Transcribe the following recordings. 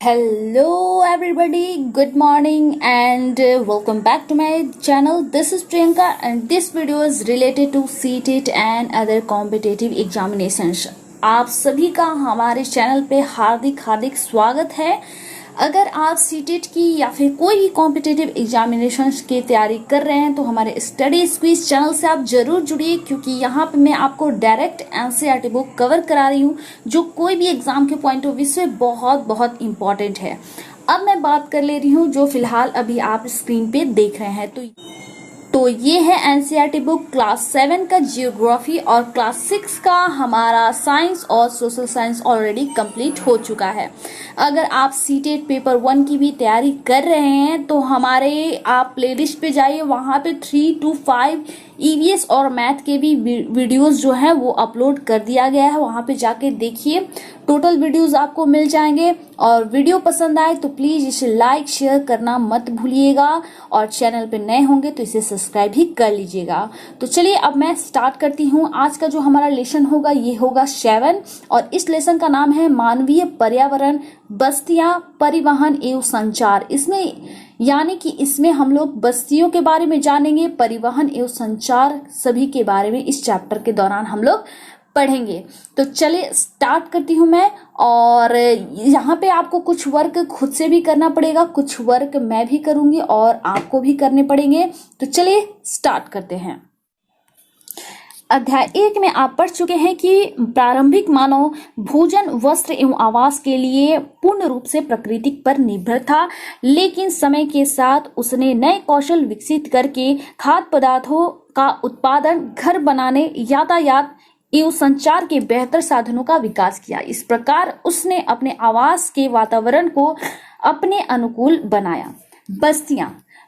Hello everybody, good morning and welcome back to my channel. This is Priyanka and this video is related to CTET and other competitive examinations. आप सभी का हमारे channel पे हार्दिक स्वागत है। अगर आप सीटेट की या फिर कोई भी कॉम्पिटिटिव एग्जामिनेशंस की तैयारी कर रहे हैं तो हमारे स्टडी क्विज चैनल से आप जरूर जुड़िए, क्योंकि यहाँ पे मैं आपको डायरेक्ट एनसीईआरटी बुक कवर करा रही हूँ जो कोई भी एग्जाम के पॉइंट ऑफ व्यू से बहुत इंपॉर्टेंट है। अब मैं बात कर ले रही हूँ जो फिलहाल अभी आप स्क्रीन पे देख रहे हैं तो ये है एनसीईआरटी बुक क्लास 7 का जियोग्राफी और क्लास 6 का हमारा साइंस और सोशल साइंस ऑलरेडी कंप्लीट हो चुका है। अगर आप सीटेट पेपर 1 की भी तैयारी कर रहे हैं तो हमारे आप प्लेलिस्ट पे जाइए, वहां पे 3 to 5 ईवीएस और मैथ के भी वीडियोस जो है वो अपलोड कर दिया गया है, वहां पे जाके देखिए। टोटल वीडियोस आपको मिल जाएंगे और वीडियो पसंद आए तो प्लीज इसे लाइक शेयर करना मत भूलिएगा और चैनल पे नए होंगे तो इसे सब्सक्राइब भी कर लीजिएगा। तो चलिए अब मैं स्टार्ट करती हूँ। आज का जो हमारा लेसन होगा ये होगा 7 और इस लेसन का नाम है मानवीय पर्यावरण, बस्तियां, परिवहन एवं संचार। इसमें हम लोग बस्तियों के बारे में जानेंगे, परिवहन एवं संचार सभी के बारे में इस चैप्टर के दौरान हम लोग पढ़ेंगे। तो चलिए स्टार्ट करती हूँ मैं। और यहाँ पे आपको कुछ वर्क खुद से भी करना पड़ेगा, कुछ वर्क मैं भी करूंगी और आपको भी करने पड़ेंगे। तो चलिए स्टार्ट करते हैं। अध्याय 1 में आप पढ़ चुके हैं कि प्रारंभिक मानव भोजन, वस्त्र एवं आवास के लिए पूर्ण रूप से प्रकृति पर निर्भर था, लेकिन समय के साथ उसने नए कौशल विकसित करके खाद्य पदार्थों का उत्पादन, घर बनाने, यातायात एवं संचार के बेहतर साधनों का विकास किया। इस प्रकार उसने अपने आवास के वातावरण को अपने अनुकूल बनाया।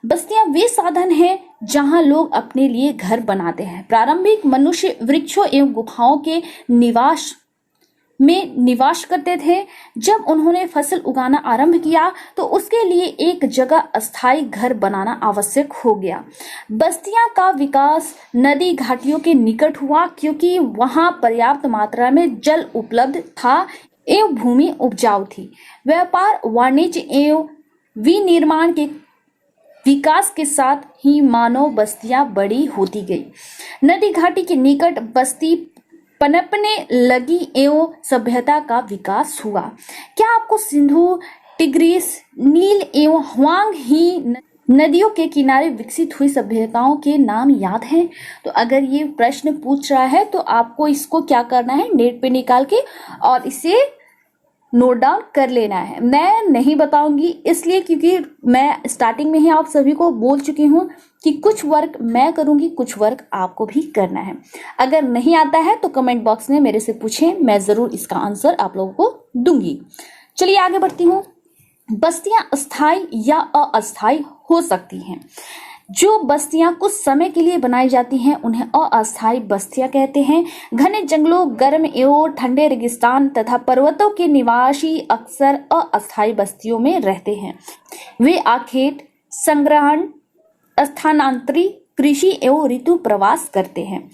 बस्तियां वे साधन हैं जहां लोग अपने लिए घर बनाते हैं। प्रारंभिक मनुष्य वृक्षों एवं गुफाओं के निवास करते थे। जब उन्होंने फसल उगाना आरंभ किया तो उसके लिए एक जगह अस्थायी घर बनाना आवश्यक हो गया। बस्तियां का विकास नदी घाटियों के निकट हुआ, क्योंकि वहां पर्याप्त मात्रा में जल उपलब्ध था एवं भूमि उपजाऊ थी। व्यापार, वाणिज्य एवं विनिर्माण के विकास के साथ ही मानव बस्तियां बड़ी होती गई। नदी घाटी के निकट बस्ती पनपने लगी एवं सभ्यता का विकास हुआ। क्या आपको सिंधु, टिग्रिस, नील एवं ह्वांग ही नदियों के किनारे विकसित हुई सभ्यताओं के नाम याद हैं? तो अगर ये प्रश्न पूछ रहा है तो आपको इसको क्या करना है, नेट पे निकाल के और इसे नोट डाउन कर लेना है। मैं नहीं बताऊंगी इसलिए क्योंकि मैं स्टार्टिंग में ही आप सभी को बोल चुकी हूँ कि कुछ वर्क मैं करूंगी, कुछ वर्क आपको भी करना है। अगर नहीं आता है तो कमेंट बॉक्स में मेरे से पूछें, मैं जरूर इसका आंसर आप लोगों को दूंगी। चलिए आगे बढ़ती हूँ। बस्तियां अस्थायी या अस्थायी हो सकती हैं। जो बस्तियां कुछ समय के लिए बनाई जाती हैं उन्हें अस्थायी बस्तियां कहते हैं। घने जंगलों, गर्म एवं ठंडे रेगिस्तान तथा पर्वतों के निवासी अक्सर अस्थायी बस्तियों में रहते हैं। वे आखेट, संग्रहण, स्थानांतरी, कृषि एवं ऋतु प्रवास करते हैं।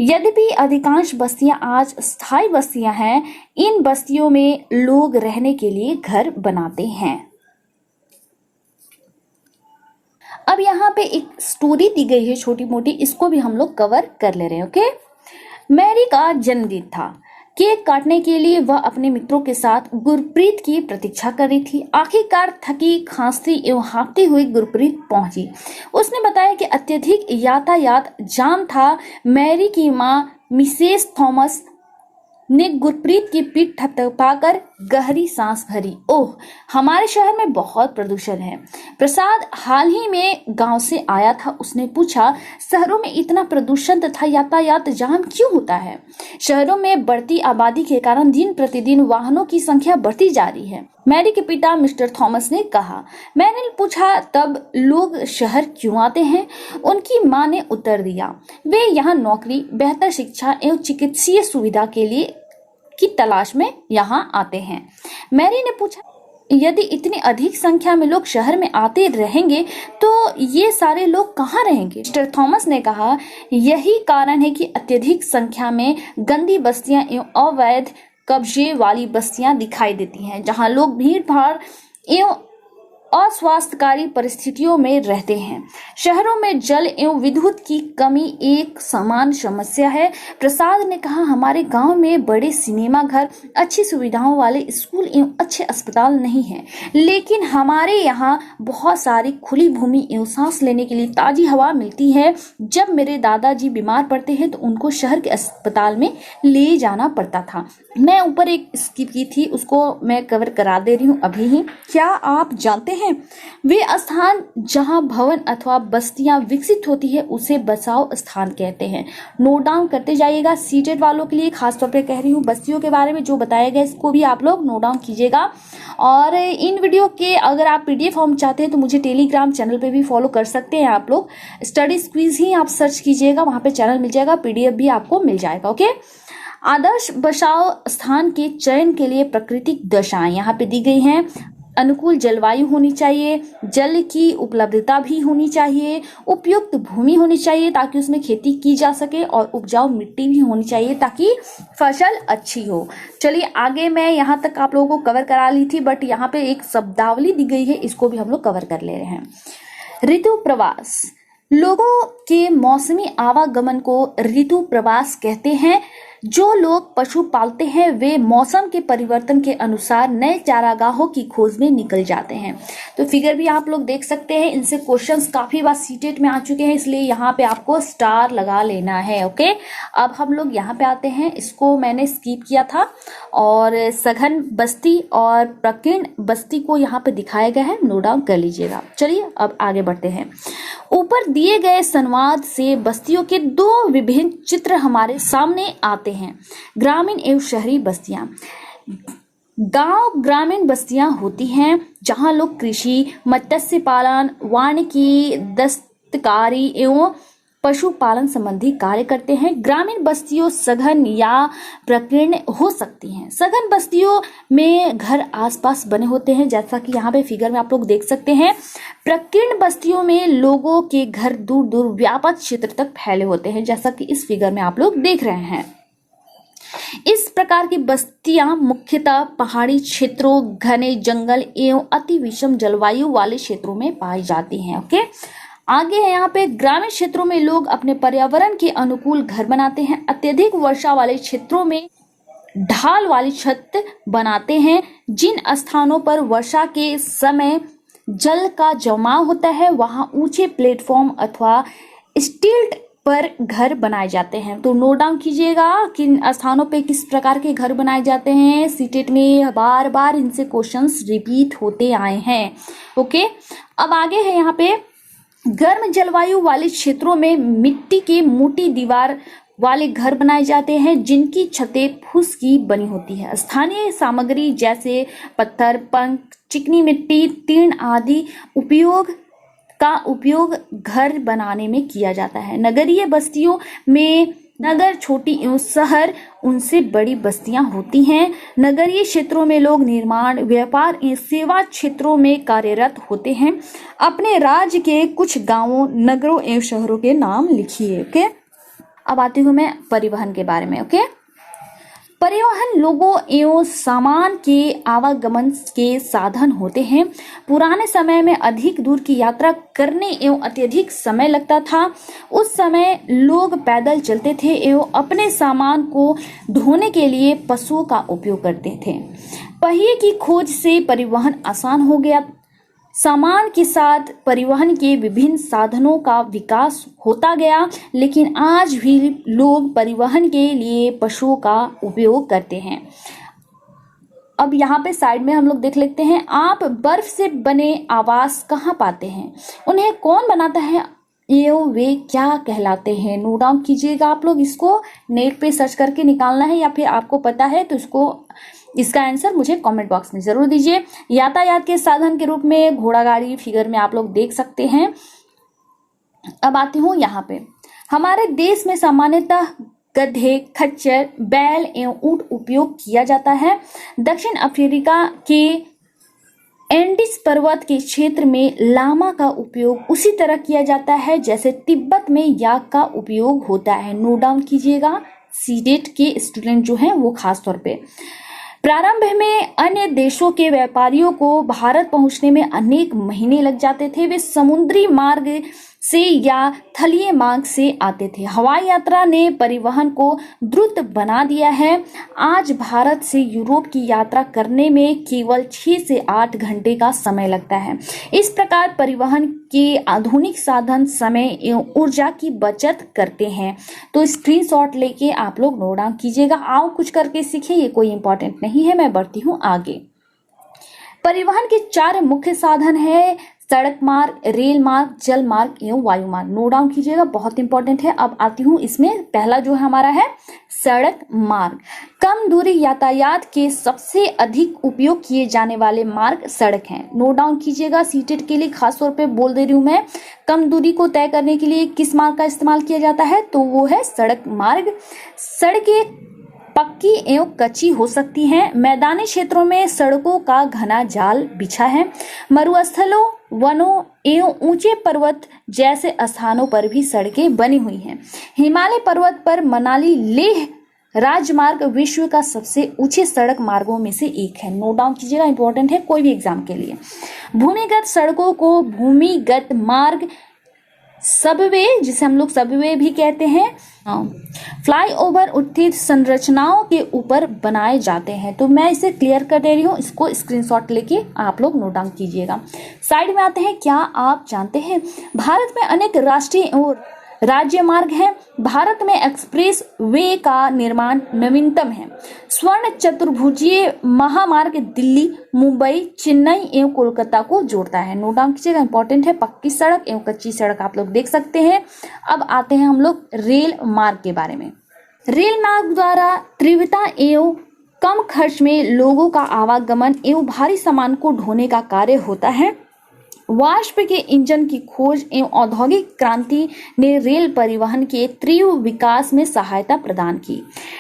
यद्यपि अधिकांश बस्तियां आज स्थायी बस्तियां हैं, इन बस्तियों में लोग रहने के लिए घर बनाते हैं। अब यहाँ पे एक स्टोरी दी गई है छोटी मोटी, इसको भी हम लोग कवर कर ले रहे हैं। ओके। मैरी का जन्मदिन था। केक काटने के लिए वह अपने मित्रों के साथ गुरप्रीत की प्रतीक्षा कर रही थी। आखिरकार थकी, खांसती एवं हाँफती हुई गुरप्रीत पहुंची। उसने बताया कि अत्यधिक यातायात जाम था। मैरी की मां मिसेस थॉमस ने गुरप्रीत की पीठ थपथपाकर गहरी सांस भरी। ओह, हमारे शहर में बहुत प्रदूषण है। प्रसाद हाल ही में गांव से आया था। उसने पूछा, शहरों में इतना प्रदूषण तथा यातायात जाम क्यों होता है? शहरों में बढ़ती आबादी के कारण दिन प्रतिदिन वाहनों की संख्या बढ़ती जा रही है, मैरी के पिता मिस्टर थॉमस ने कहा। मैंने पूछा, तब लोग शहर क्यों आते हैं? उनकी मां ने उत्तर दिया, वे यहाँ नौकरी, बेहतर शिक्षा एवं चिकित्सीय सुविधा के लिए की तलाश में यहाँ आते हैं। मैरी ने पूछा, यदि इतनी अधिक संख्या में लोग शहर में आते रहेंगे तो ये सारे लोग कहाँ रहेंगे? मिस्टर थॉमस ने कहा, यही कारण है कि अत्यधिक संख्या में गंदी बस्तियां एवं अवैध कब्जे वाली बस्तियां दिखाई देती हैं, जहां लोग भीड़ भाड़ एवं अस्वास्थ्यकारी परिस्थितियों में रहते हैं। शहरों में जल एवं विद्युत की कमी एक समान समस्या है। प्रसाद ने कहा, हमारे गांव में बड़े सिनेमा घर, अच्छी सुविधाओं वाले स्कूल एवं अच्छे अस्पताल नहीं हैं, लेकिन हमारे यहाँ बहुत सारी खुली भूमि एवं सांस लेने के लिए ताजी हवा मिलती है। जब मेरे दादाजी बीमार पड़ते हैं तो उनको शहर के अस्पताल में ले जाना पड़ता था। मैं ऊपर एक स्किप की थी, उसको मैं कवर करा दे रही हूँ अभी ही। क्या आप जानते हैं वे स्थान जहां भवन अथवा बस्तियां विकसित होती है उसे बसाव स्थान कहते हैं। नोट डाउन करते जाइएगा। सीटेट वालों के लिए खास तौर पे कह रही हूँ, बस्तियों के बारे में जो बताया गया इसको भी आप लोग नोट डाउन कीजिएगा। और इन वीडियो के अगर आप पीडीएफ फॉर्म चाहते हैं तो मुझे टेलीग्राम चैनल पे भी फॉलो कर सकते हैं आप लोग। स्टडी स्क्वीज ही आप सर्च कीजिएगा, वहां पे चैनल मिल जाएगा, पीडीएफ भी आपको मिल जाएगा। ओके। आदर्श बसाव स्थान के चयन के लिए प्राकृतिक दशाएं यहाँ पे दी गई हैं। अनुकूल जलवायु होनी चाहिए, जल की उपलब्धता भी होनी चाहिए, उपयुक्त भूमि होनी चाहिए ताकि उसमें खेती की जा सके, और उपजाऊ मिट्टी भी होनी चाहिए ताकि फसल अच्छी हो। चलिए आगे, मैं यहाँ तक आप लोगों को कवर करा ली थी, बट यहाँ पे एक शब्दावली दी गई है, इसको भी हम लोग कवर कर ले रहे हैं। ऋतु प्रवास, लोगों के मौसमी आवागमन को ऋतु प्रवास कहते हैं। जो लोग पशु पालते हैं वे मौसम के परिवर्तन के अनुसार नए चारागाहों की खोज में निकल जाते हैं। तो फिगर भी आप लोग देख सकते हैं, इनसे क्वेश्चंस काफी बार सीटेट में आ चुके हैं, इसलिए यहाँ पे आपको स्टार लगा लेना है। ओके। अब हम लोग यहाँ पे आते हैं, इसको मैंने स्किप किया था, और सघन बस्ती और प्रकीर्ण बस्ती को यहाँ पे दिखाया गया है, नोट डाउन कर लीजिएगा। चलिए अब आगे बढ़ते हैं। ऊपर दिए गए संवाद से बस्तियों के दो विभिन्न चित्र हमारे सामने आते हैं। ग्रामीण एवं शहरी बस्तियां। गांव ग्रामीण बस्तियां होती हैं जहां लोग कृषि, मत्स्य पालन, वानिकी, दस्तकारी एवं पशुपालन संबंधी कार्य करते हैं। ग्रामीण बस्तियों सघन या प्रकीर्ण हो सकती हैं। सघन बस्तियों में घर आसपास बने होते हैं, जैसा कि यहाँ पे फिगर में आप लोग देख सकते हैं। प्रकीर्ण बस्तियों में लोगों के घर दूर दूर व्यापक क्षेत्र तक फैले होते हैं, जैसा कि इस फिगर में आप लोग देख रहे हैं। इस प्रकार की बस्तियां मुख्यतः पहाड़ी क्षेत्रों, घने जंगल एवं अति विषम जलवायु वाले क्षेत्रों में पाई जाती हैं। ओके। आगे है यहाँ पे, ग्रामीण क्षेत्रों में लोग अपने पर्यावरण के अनुकूल घर बनाते हैं। अत्यधिक वर्षा वाले क्षेत्रों में ढाल वाली छत बनाते हैं। जिन स्थानों पर वर्षा के समय जल का जमाव होता है वहां ऊंचे प्लेटफॉर्म अथवा स्टिल्ट पर घर बनाए जाते हैं। तो नोट डाउन कीजिएगा किन स्थानों पे किस प्रकार के घर बनाए जाते हैं। सीटेट में बार बार इनसे क्वेश्चंस रिपीट होते आए हैं। ओके। अब आगे है यहाँ पे, गर्म जलवायु वाले क्षेत्रों में मिट्टी के मोटी दीवार वाले घर बनाए जाते हैं जिनकी छतें फूस की बनी होती है। स्थानीय सामग्री जैसे पत्थर, पंख, चिकनी मिट्टी, तीर्ण आदि उपयोग घर बनाने में किया जाता है। नगरीय बस्तियों में नगर छोटी एवं शहर उनसे बड़ी बस्तियां होती हैं। नगरीय क्षेत्रों में लोग निर्माण, व्यापार एवं सेवा क्षेत्रों में कार्यरत होते हैं। अपने राज्य के कुछ गांवों, नगरों एवं शहरों के नाम लिखिए। ओके। अब आती हूँ मैं परिवहन के बारे में। ओके। परिवहन लोगों एवं सामान के आवागमन के साधन होते हैं। पुराने समय में अधिक दूर की यात्रा करने एवं अत्यधिक समय लगता था। उस समय लोग पैदल चलते थे एवं अपने सामान को ढोने के लिए पशुओं का उपयोग करते थे। पहिए की खोज से परिवहन आसान हो गया। सामान के साथ परिवहन के विभिन्न साधनों का विकास होता गया, लेकिन आज भी लोग परिवहन के लिए पशुओं का उपयोग करते हैं। अब यहाँ पे साइड में हम लोग देख लेते हैं, आप बर्फ से बने आवास कहाँ पाते हैं, उन्हें कौन बनाता है एवं वे क्या कहलाते हैं। नोट डाउन कीजिएगा आप लोग, इसको नेट पे सर्च करके निकालना है, या फिर आपको पता है तो इसका आंसर मुझे कमेंट बॉक्स में जरूर दीजिए। यातायात के साधन के रूप में घोड़ा गाड़ी फिगर में आप लोग देख सकते हैं। अब आती हूँ यहाँ पे, हमारे देश में सामान्यतः गधे, खच्चर, बैल एवं ऊंट उपयोग किया जाता है। दक्षिण अफ्रीका के एंडीज पर्वत के क्षेत्र में लामा का उपयोग उसी तरह किया जाता है जैसे तिब्बत में याक का उपयोग होता है। नोट डाउन कीजिएगा, सीटेट के स्टूडेंट जो हैं वो खास तौर पे। प्रारंभ में अन्य देशों के व्यापारियों को भारत पहुंचने में अनेक महीने लग जाते थे। वे समुद्री मार्ग से या थलीय मार्ग से आते थे। हवाई यात्रा ने परिवहन को द्रुत बना दिया है। आज भारत से यूरोप की यात्रा करने में केवल 6 से 8 घंटे का समय लगता है। इस प्रकार परिवहन के आधुनिक साधन समय एवं ऊर्जा की बचत करते हैं। तो स्क्रीनशॉट लेके आप लोग नोट डाउन कीजिएगा। आओ कुछ करके सीखें, ये कोई इंपॉर्टेंट नहीं है। मैं बढ़ती हूँ आगे। परिवहन के 4 मुख्य साधन है: सड़क मार्ग, रेल मार्ग, जल मार्ग एवं वायु मार्ग। नोट डाउन कीजिएगा, बहुत इंपॉर्टेंट है। अब आती हूँ इसमें पहला जो हमारा है सड़क मार्ग। कम दूरी यातायात के सबसे अधिक उपयोग किए जाने वाले मार्ग सड़क हैं। नोट डाउन कीजिएगा, सीटेट के लिए खास तौर पे बोल दे रही हूँ मैं। कम दूरी को तय करने के लिए किस मार्ग का इस्तेमाल किया जाता है, तो वो है सड़क मार्ग। सड़कें पक्की एवं कच्ची हो सकती हैं। मैदानी क्षेत्रों में सड़कों का घना जाल बिछा है। मरुस्थलों, वनों एवं ऊंचे पर्वत जैसे स्थानों पर भी सड़कें बनी हुई हैं। हिमालय पर्वत पर मनाली लेह राजमार्ग विश्व का सबसे ऊंचे सड़क मार्गों में से एक है। नोट डाउन कीजिएगा, इंपॉर्टेंट है कोई भी एग्जाम के लिए। भूमिगत सड़कों को भूमिगत मार्ग, सबवे जिसे हम लोग सबवे भी कहते हैं, फ्लाईओवर उत्थित संरचनाओं के ऊपर बनाए जाते हैं। तो मैं इसे क्लियर कर दे रही हूँ, इसको स्क्रीनशॉट लेके आप लोग नोट डाउन कीजिएगा। साइड में आते हैं, क्या आप जानते हैं भारत में अनेक राष्ट्रीय और राज्य मार्ग हैं। भारत में एक्सप्रेस वे का निर्माण नवीनतम है। स्वर्ण चतुर्भुजीय महामार्ग दिल्ली, मुंबई, चेन्नई एवं कोलकाता को जोड़ता है। नोट डाउन कीजिएगा, इंपॉर्टेंट है। पक्की सड़क एवं कच्ची सड़क आप लोग देख सकते हैं। अब आते हैं हम लोग रेल मार्ग के बारे में। रेल मार्ग द्वारा तीव्रता एवं कम खर्च में लोगों का आवागमन एवं भारी सामान को ढोने का कार्य होता है। वाष्प के इंजन की खोज एवं औद्योगिक क्रांति ने रेल परिवहन के तीव्र विकास में सहायता प्रदान की।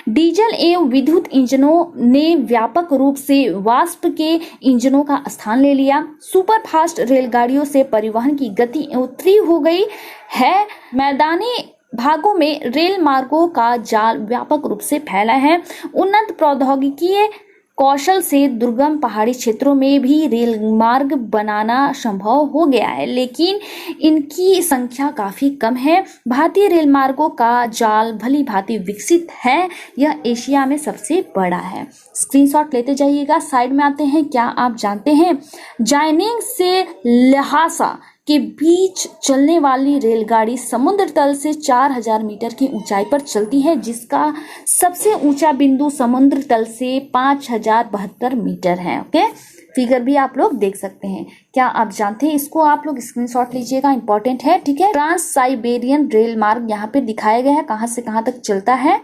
डीजल एवं विद्युत इंजनों ने व्यापक रूप से वाष्प के इंजनों का स्थान ले लिया। सुपरफास्ट रेलगाड़ियों से परिवहन की गति एवं तीव्र हो गई है। मैदानी भागों में रेल मार्गों का जाल व्यापक रूप से फैला है। उन्नत प्रौद्योगिकी कौशल से दुर्गम पहाड़ी क्षेत्रों में भी रेल मार्ग बनाना संभव हो गया है, लेकिन इनकी संख्या काफी कम है। भारतीय रेल मार्गों का जाल भली भांति विकसित है। यह एशिया में सबसे बड़ा है। स्क्रीनशॉट लेते जाइएगा। साइड में आते हैं, क्या आप जानते हैं जायनिंग से ल्हासा के बीच चलने वाली रेलगाड़ी समुद्र तल से 4000 मीटर की ऊंचाई पर चलती है, जिसका सबसे ऊंचा बिंदु समुद्र तल से 5072 मीटर है। ओके, फिगर भी आप लोग देख सकते हैं। क्या आप जानते हैं, इसको आप लोग स्क्रीनशॉट लीजिएगा, इंपॉर्टेंट है। ठीक है, ट्रांस साइबेरियन रेल मार्ग यहाँ पे दिखाया गया है, कहाँ से कहाँ तक चलता है।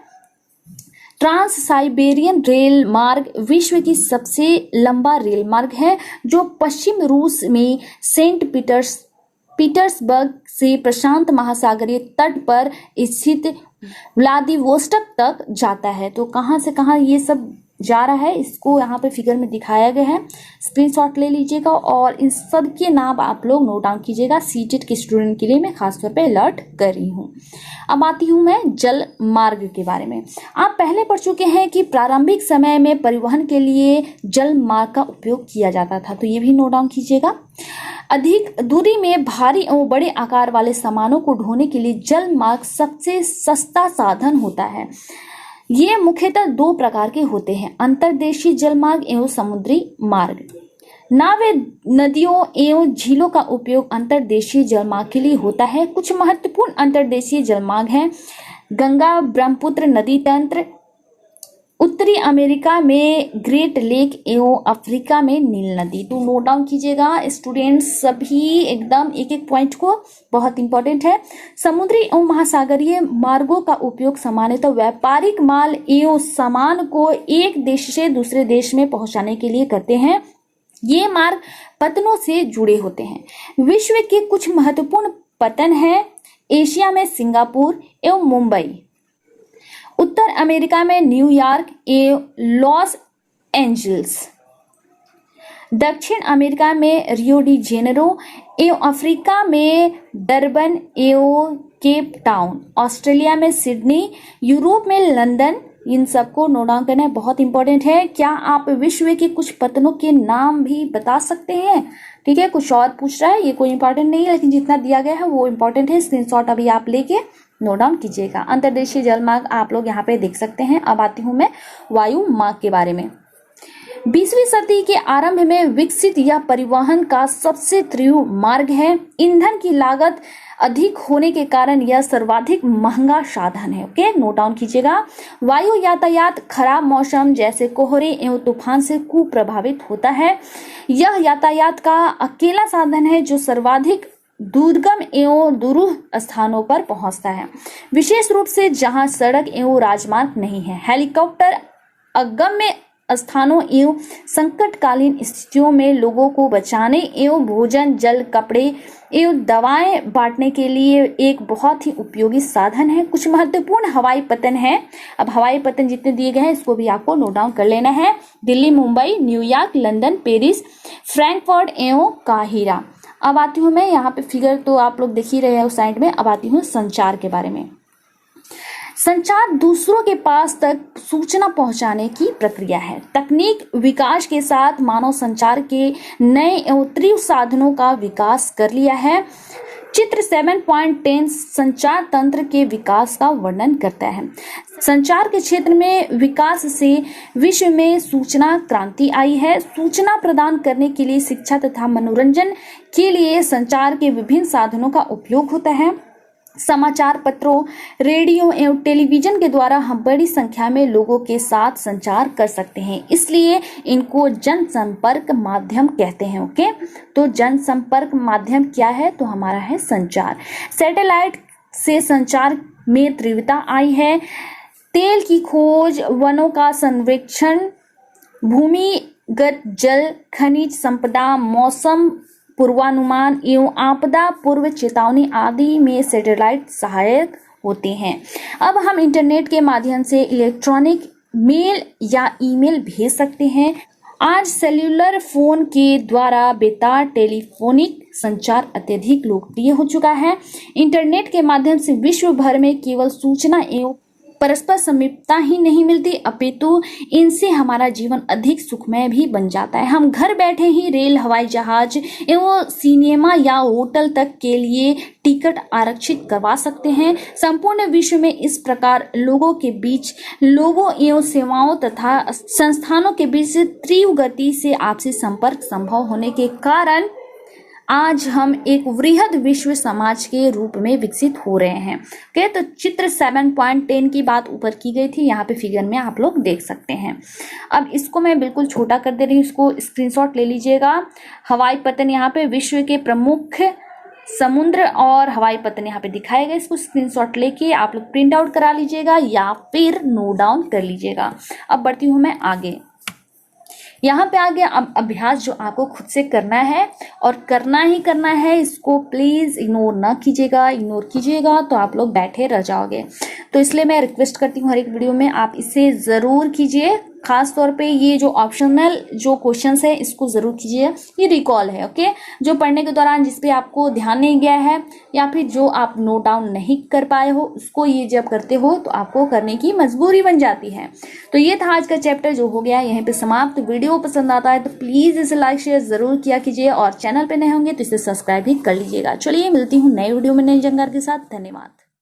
ट्रांस साइबेरियन रेल मार्ग विश्व की सबसे लंबा रेल मार्ग है, जो पश्चिम रूस में सेंट पीटर्सबर्ग से प्रशांत महासागरीय तट पर स्थित व्लादिवोस्टोक तक जाता है। तो कहाँ से कहाँ ये सब जा रहा है, इसको यहाँ पे फिगर में दिखाया गया है। स्क्रीनशॉट ले लीजिएगा और इन सब के नाम आप लोग नोट डाउन कीजिएगा। सीटेट के स्टूडेंट के लिए मैं खासतौर पे अलर्ट कर रही हूँ। अब आती हूँ मैं जल मार्ग के बारे में। आप पहले पढ़ चुके हैं कि प्रारंभिक समय में परिवहन के लिए जल मार्ग का उपयोग किया जाता था, तो ये भी नोट डाउन कीजिएगा। अधिक दूरी में भारी और बड़े आकार वाले सामानों को ढोने के लिए जल मार्ग सबसे सस्ता साधन होता है। ये मुख्यतः 2 प्रकार के होते हैं, अंतर्देशीय जल मार्ग एवं समुद्री मार्ग। नावें, नदियों एवं झीलों का उपयोग अंतर्देशीय जल मार्ग के लिए होता है। कुछ महत्वपूर्ण अंतर्देशीय जल मार्ग हैं: गंगा ब्रह्मपुत्र नदी तंत्र, उत्तरी अमेरिका में ग्रेट लेक एवं अफ्रीका में नील नदी। तो नोट डाउन कीजिएगा स्टूडेंट्स सभी एकदम एक एक पॉइंट को, बहुत इंपॉर्टेंट है। समुद्री एवं महासागरीय मार्गों का उपयोग सामान्यतः व्यापारिक माल एवं सामान को एक देश से दूसरे देश में पहुंचाने के लिए करते हैं। ये मार्ग पतनों से जुड़े होते हैं। विश्व के कुछ महत्वपूर्ण पतन हैं: एशिया में सिंगापुर एवं मुंबई, उत्तर अमेरिका में न्यूयॉर्क एवं लॉस एंजल्स, दक्षिण अमेरिका में रियो डी जेनेरो एवं अफ्रीका में डरबन एवं केप टाउन, ऑस्ट्रेलिया में सिडनी, यूरोप में लंदन। इन सबको नोट डाउन करना बहुत इंपॉर्टेंट है। क्या आप विश्व के कुछ पत्तनों के नाम भी बता सकते हैं? ठीक है, कुछ और पूछ रहा है, ये कोई इंपॉर्टेंट नहीं है, लेकिन जितना दिया गया है वो इंपॉर्टेंट है। स्क्रीनशॉट अभी आप लेके नोट डाउन कीजिएगा। अंतर्देशीय जलमार्ग आप लोग यहाँ पे देख सकते हैं। अब आती हूँ मैं वायु मार्ग के बारे में। 20वीं सदी के आरंभ में विकसित यह परिवहन का सबसे तीव्र मार्ग है। ईंधन की लागत अधिक होने के कारण यह सर्वाधिक महंगा साधन है। ओके, नोट डाउन कीजिएगा। वायु यातायात खराब मौसम जैसे कोहरे एवं तूफान से कुप्रभावित होता है। यह यातायात का अकेला साधन है जो सर्वाधिक दुर्गम एवं दूर स्थानों पर पहुंचता है, विशेष रूप से जहां सड़क एवं राजमार्ग नहीं है। हेलीकॉप्टर अगम्य स्थानों एवं संकटकालीन स्थितियों में लोगों को बचाने एवं भोजन, जल, कपड़े एवं दवाएं बांटने के लिए एक बहुत ही उपयोगी साधन है। कुछ महत्वपूर्ण हवाई पतन है। अब हवाई पतन जितने दिए गए हैं इसको भी आपको नोट डाउन कर लेना है। Delhi, Mumbai, New York, London, Paris, Frankfurt एवं काहिरा। अब आती हूँ मैं यहाँ पे, फिगर तो आप लोग देख ही रहे हैं उस साइड में। अब आती हूँ संचार के बारे में। संचार दूसरों के पास तक सूचना पहुंचाने की प्रक्रिया है। तकनीक विकास के साथ मानव संचार के नए एवं तीव्र साधनों का विकास कर लिया है। चित्र 7.10 संचार तंत्र के विकास का वर्णन करता है। संचार के क्षेत्र में विकास से विश्व में सूचना क्रांति आई है। सूचना प्रदान करने के लिए शिक्षा तथा मनोरंजन के लिए संचार के विभिन्न साधनों का उपयोग होता है। समाचार पत्रों, रेडियो एवं टेलीविजन के द्वारा हम बड़ी संख्या में लोगों के साथ संचार कर सकते हैं, इसलिए इनको जनसंपर्क माध्यम कहते हैं। ओके, तो जनसंपर्क माध्यम क्या है? तो हमारा है संचार। सैटेलाइट से संचार में तीव्रता आई है। तेल की खोज, वनों का संरक्षण, भूमिगत जल, खनिज संपदा, मौसम पूर्वानुमान एवं आपदा पूर्व चेतावनी आदि में सैटेलाइट सहायक होते हैं। अब हम इंटरनेट के माध्यम से इलेक्ट्रॉनिक मेल या ईमेल भेज सकते हैं। आज सेल्यूलर फोन के द्वारा बेतार टेलीफोनिक संचार अत्यधिक लोकप्रिय हो चुका है। इंटरनेट के माध्यम से विश्व भर में केवल सूचना एवं परस्पर समीपता ही नहीं मिलती, अपितु इनसे हमारा जीवन अधिक सुखमय भी बन जाता है। हम घर बैठे ही रेल, हवाई जहाज एवं सिनेमा या होटल तक के लिए टिकट आरक्षित करवा सकते हैं। संपूर्ण विश्व में इस प्रकार लोगों के बीच, लोगों एवं सेवाओं तथा संस्थानों के बीच तीव्र गति से आपसी संपर्क संभव होने के कारण आज हम एक वृहद विश्व समाज के रूप में विकसित हो रहे हैं। ओके, तो चित्र 7.10 की बात ऊपर की गई थी, यहाँ पे फिगर में आप लोग देख सकते हैं। अब इसको मैं बिल्कुल छोटा कर दे रही हूँ, इसको स्क्रीनशॉट ले लीजिएगा। हवाई पतन यहाँ पे विश्व के प्रमुख समुद्र और हवाई पतन यहाँ पे दिखाए गए, इसको स्क्रीनशॉट लेके आप लोग प्रिंट आउट करा लीजिएगा या फिर नोट डाउन कर लीजिएगा। अब बढ़ती हूँ मैं आगे। यहाँ पे आगे अब अभ्यास जो आपको खुद से करना है और करना ही करना है, इसको प्लीज इग्नोर ना कीजिएगा। इग्नोर कीजिएगा तो आप लोग बैठे रह जाओगे। तो इसलिए मैं रिक्वेस्ट करती हूँ हर एक वीडियो में आप इसे जरूर कीजिए। खास तौर पे ये जो ऑप्शनल जो क्वेश्चंस है इसको जरूर कीजिए। ये रिकॉल है, ओके, जो पढ़ने के दौरान जिस पे आपको ध्यान नहीं गया है या फिर जो आप नोट डाउन नहीं कर पाए हो, उसको ये जब करते हो तो आपको करने की मजबूरी बन जाती है। तो ये था आज का चैप्टर जो हो गया यहीं पे समाप्त। वीडियो पसंद आता है तो प्लीज इसे लाइक शेयर जरूर किया कीजिए और चैनल पे नए होंगे तो इसे सब्सक्राइब भी कर लीजिएगा। चलिए मिलती हूँ नए वीडियो में नई जानकारी के साथ। धन्यवाद।